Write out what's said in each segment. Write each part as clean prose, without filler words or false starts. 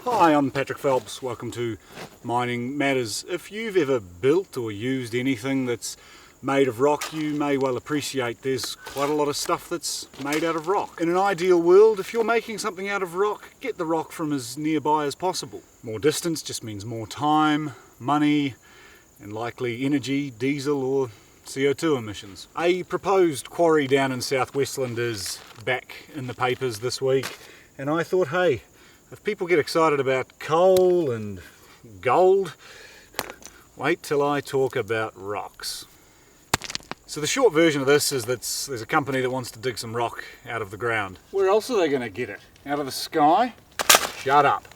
Hi, I'm Patrick Phelps. Welcome to Mining Matters. If you've ever built or used anything that's made of rock, you may well appreciate there's quite a lot of stuff that's made out of rock. In an ideal world, if you're making something out of rock, get the rock from as nearby as possible. More distance just means more time, money, and likely energy, diesel or CO2 emissions. A proposed quarry down in South Westland is back in the papers this week, and I thought, hey, if people get excited about coal and gold, wait till I talk about rocks. So the short version of this is that there's a company that wants to dig some rock out of the ground. Where else are they going to get it? Out of the sky? Shut up.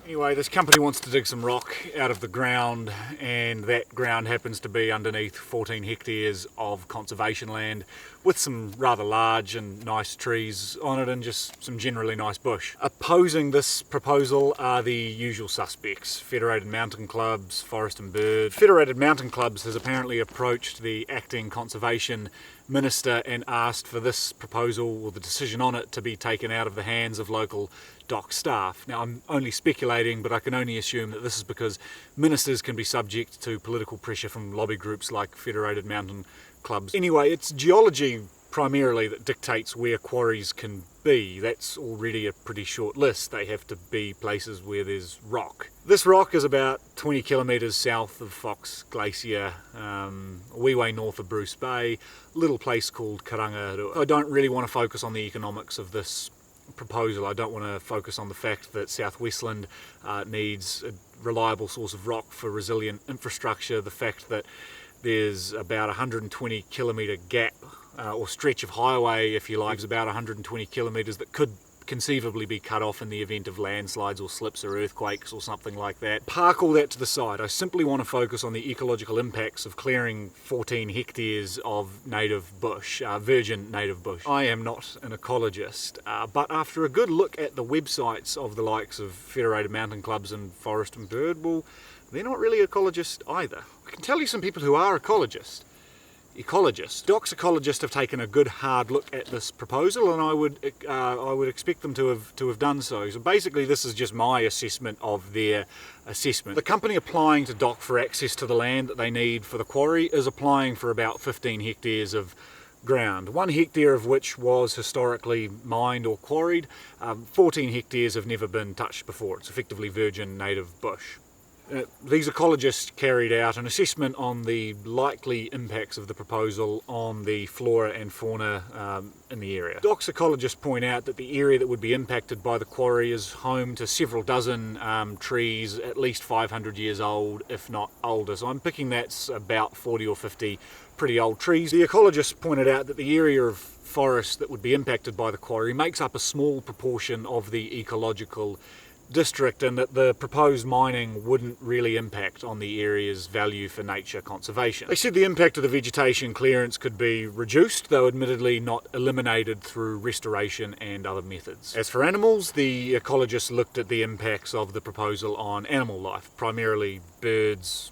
Anyway, this company wants to dig some rock out of the ground, and that ground happens to be underneath 14 hectares of conservation land with some rather large and nice trees on it and just some generally nice bush. Opposing this proposal are the usual suspects: Federated Mountain Clubs, Forest and Bird. Federated Mountain Clubs has apparently approached the acting conservation minister and asked for this proposal, or the decision on it, to be taken out of the hands of local DOC staff. Now, I'm only speculating, but I can only assume that this is because ministers can be subject to political pressure from lobby groups like Federated Mountain Clubs. Anyway, it's geology primarily that dictates where quarries can be. That's already a pretty short list. They have to be places where there's rock. This rock is about 20 kilometres south of Fox Glacier, a wee way north of Bruce Bay, a little place called Karangaroo. I don't really want to focus on the economics of this proposal. I don't want to focus on the fact that South Westland needs a reliable source of rock for resilient infrastructure, the fact that there's about 120 kilometre gap or stretch of highway, if you like, is about 120 kilometres that could conceivably be cut off in the event of landslides or slips or earthquakes or something like that. Park all that to the side. I simply want to focus on the ecological impacts of clearing 14 hectares of native bush, virgin native bush. I am not an ecologist, but after a good look at the websites of the likes of Federated Mountain Clubs and Forest and Bird, well, they're not really ecologists either. I can tell you some people who are ecologists. DOC's ecologists have taken a good hard look at this proposal, and I would expect them to have done so. So basically, this is just my assessment of their assessment. The company applying to DOC for access to the land that they need for the quarry is applying for about 15 hectares of ground, 1 hectare of which was historically mined or quarried. 14 hectares have never been touched before. It's effectively virgin native bush. These ecologists carried out an assessment on the likely impacts of the proposal on the flora and fauna in the area. DOC's ecologists point out that the area that would be impacted by the quarry is home to several dozen trees, at least 500 years old, if not older. So I'm picking that's about 40 or 50 pretty old trees. The ecologists pointed out that the area of forest that would be impacted by the quarry makes up a small proportion of the ecological district, and that the proposed mining wouldn't really impact on the area's value for nature conservation. They said the impact of the vegetation clearance could be reduced, though admittedly not eliminated through restoration and other methods. As for animals, the ecologists looked at the impacts of the proposal on animal life, primarily birds,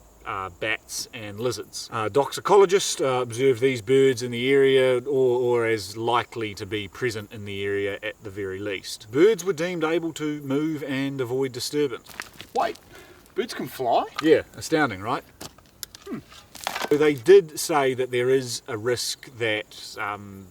bats and lizards. DOC's ecologists observed these birds in the area, or as likely to be present in the area at the very least. Birds were deemed able to move and avoid disturbance. Wait, birds can fly? Yeah, astounding, right? They did say that there is a risk that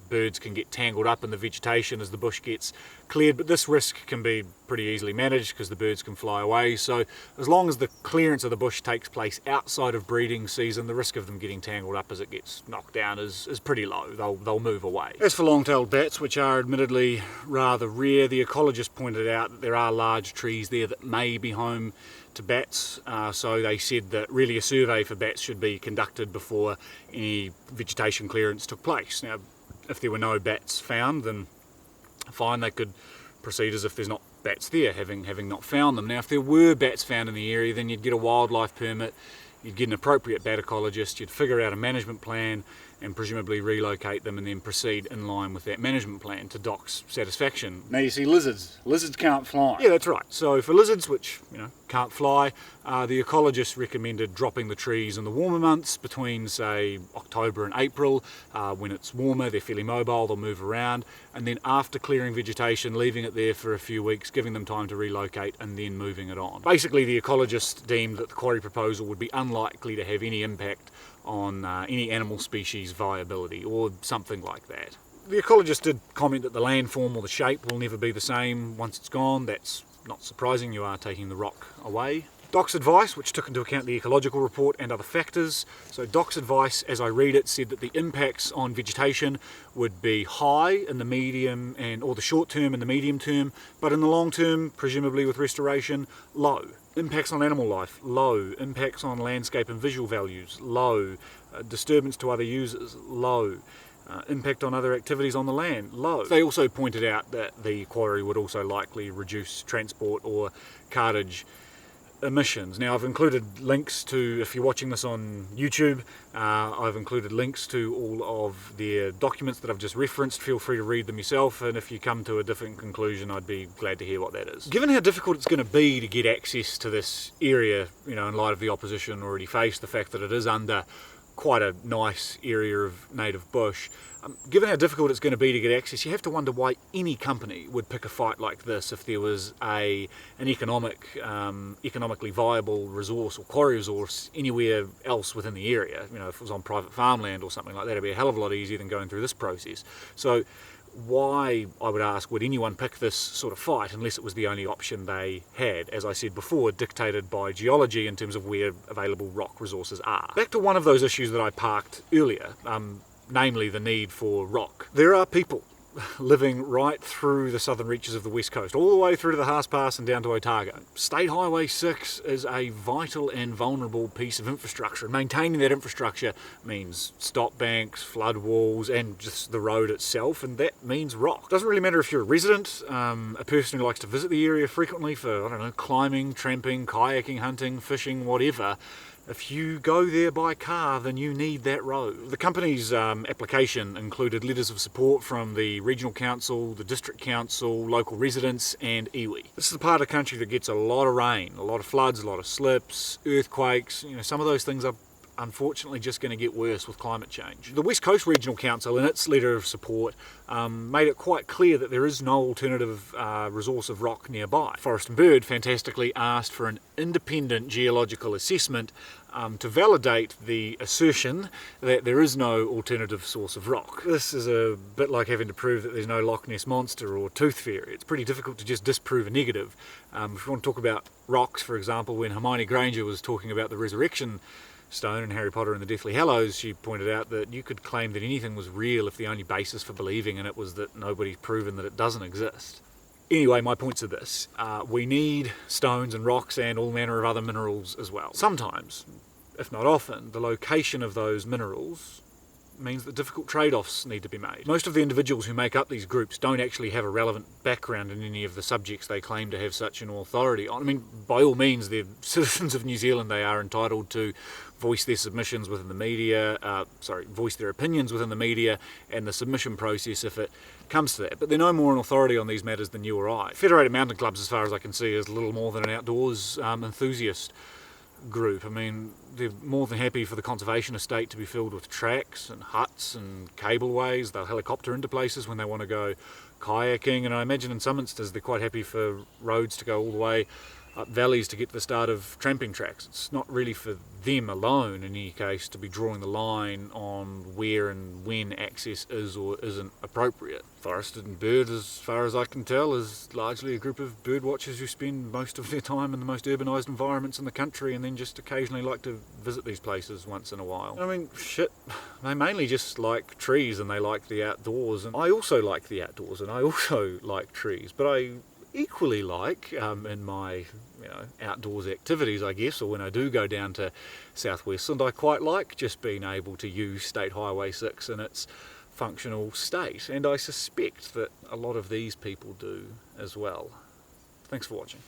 birds can get tangled up in the vegetation as the bush gets cleared, but this risk can be pretty easily managed because the birds can fly away. So as long as the clearance of the bush takes place outside of breeding season, the risk of them getting tangled up as it gets knocked down is pretty low. They'll move away. As for long-tailed bats, which are admittedly rather rare, the ecologist pointed out that there are large trees there that may be home to bats, so they said that really a survey for bats should be conducted before any vegetation clearance took place. Now, if there were no bats found, then fine, they could proceed as if there's not bats there, having not found them. Now, if there were bats found in the area, then you'd get a wildlife permit, you'd get an appropriate bat ecologist, you'd figure out a management plan, and presumably relocate them and then proceed in line with that management plan to Doc's satisfaction. Now you see lizards. Lizards can't fly. Yeah, that's right. So for lizards, which can't fly, the ecologists recommended dropping the trees in the warmer months between, say, October and April. When it's warmer, they're fairly mobile, they'll move around, and then after clearing vegetation, leaving it there for a few weeks, giving them time to relocate, and then moving it on. Basically, the ecologists deemed that the quarry proposal would be unlikely to have any impact on any animal species viability or something like that. The ecologist did comment that the landform or the shape will never be the same once it's gone. That's not surprising, you are taking the rock away. Doc's advice, which took into account the ecological report and other factors. So Doc's advice, as I read it, said that the impacts on vegetation would be high in the medium or the short term and the medium term, but in the long term, presumably with restoration, low. Impacts on animal life, low. Impacts on landscape and visual values, low. Disturbance to other users, low. Impact on other activities on the land, low. They also pointed out that the quarry would also likely reduce transport or cartage emissions. Now I've included links to, if you're watching this on YouTube, I've included links to all of their documents that I've just referenced. Feel free to read them yourself, and if you come to a different conclusion, I'd be glad to hear what that is. Given how difficult it's going to be to get access to this area, in light of the opposition already faced, the fact that it is under quite a nice area of native bush. Given how difficult it's going to be to get access, you have to wonder why any company would pick a fight like this if there was an economically viable resource or quarry resource anywhere else within the area. If it was on private farmland or something like that, it'd be a hell of a lot easier than going through this process. So why, I would ask, would anyone pick this sort of fight unless it was the only option they had, as I said before, dictated by geology in terms of where available rock resources are. Back to one of those issues that I parked earlier, namely the need for rock. There are people living right through the southern reaches of the west coast, all the way through to the Haas Pass and down to Otago. State Highway 6 is a vital and vulnerable piece of infrastructure, and maintaining that infrastructure means stop banks, flood walls, and just the road itself, and that means rock. Doesn't really matter if you're a resident, a person who likes to visit the area frequently for, climbing, tramping, kayaking, hunting, fishing, whatever. If you go there by car, then you need that road. The company's application included letters of support from the regional council, the district council, local residents, and iwi. This is the part of the country that gets a lot of rain, a lot of floods, a lot of slips, earthquakes. Some of those things are unfortunately just going to get worse with climate change. The West Coast Regional Council, in its letter of support, made it quite clear that there is no alternative resource of rock nearby. Forest and Bird fantastically asked for an independent geological assessment to validate the assertion that there is no alternative source of rock. This is a bit like having to prove that there's no Loch Ness Monster or Tooth Fairy. It's pretty difficult to just disprove a negative. If you want to talk about rocks, for example, when Hermione Granger was talking about the resurrection stone in Harry Potter and the Deathly Hallows, she pointed out that you could claim that anything was real if the only basis for believing in it was that nobody's proven that it doesn't exist. Anyway, my points are this. We need stones and rocks and all manner of other minerals as well. Sometimes, if not often, the location of those minerals means that difficult trade-offs need to be made. Most of the individuals who make up these groups don't actually have a relevant background in any of the subjects they claim to have such an authority on. I mean, by all means, they're citizens of New Zealand. They are entitled to voice their submissions within the media, voice their opinions within the media and the submission process if it comes to that. But they're no more an authority on these matters than you or I. Federated Mountain Clubs, as far as I can see, is little more than an outdoors enthusiast group. I mean, they're more than happy for the conservation estate to be filled with tracks and huts and cableways. They'll helicopter into places when they want to go kayaking, and I imagine in some instances they're quite happy for roads to go all the way up valleys to get to the start of tramping tracks. It's not really for them alone, in any case, to be drawing the line on where and when access is or isn't appropriate. Forest and Bird, as far as I can tell, is largely a group of bird watchers who spend most of their time in the most urbanised environments in the country and then just occasionally like to visit these places once in a while. I mean, shit, they mainly just like trees and they like the outdoors, and I also like the outdoors and I also like trees, but I equally like in my outdoors activities, I guess, or when I do go down to South Westland, I quite like just being able to use State Highway 6 in its functional state, and I suspect that a lot of these people do as well. Thanks for watching.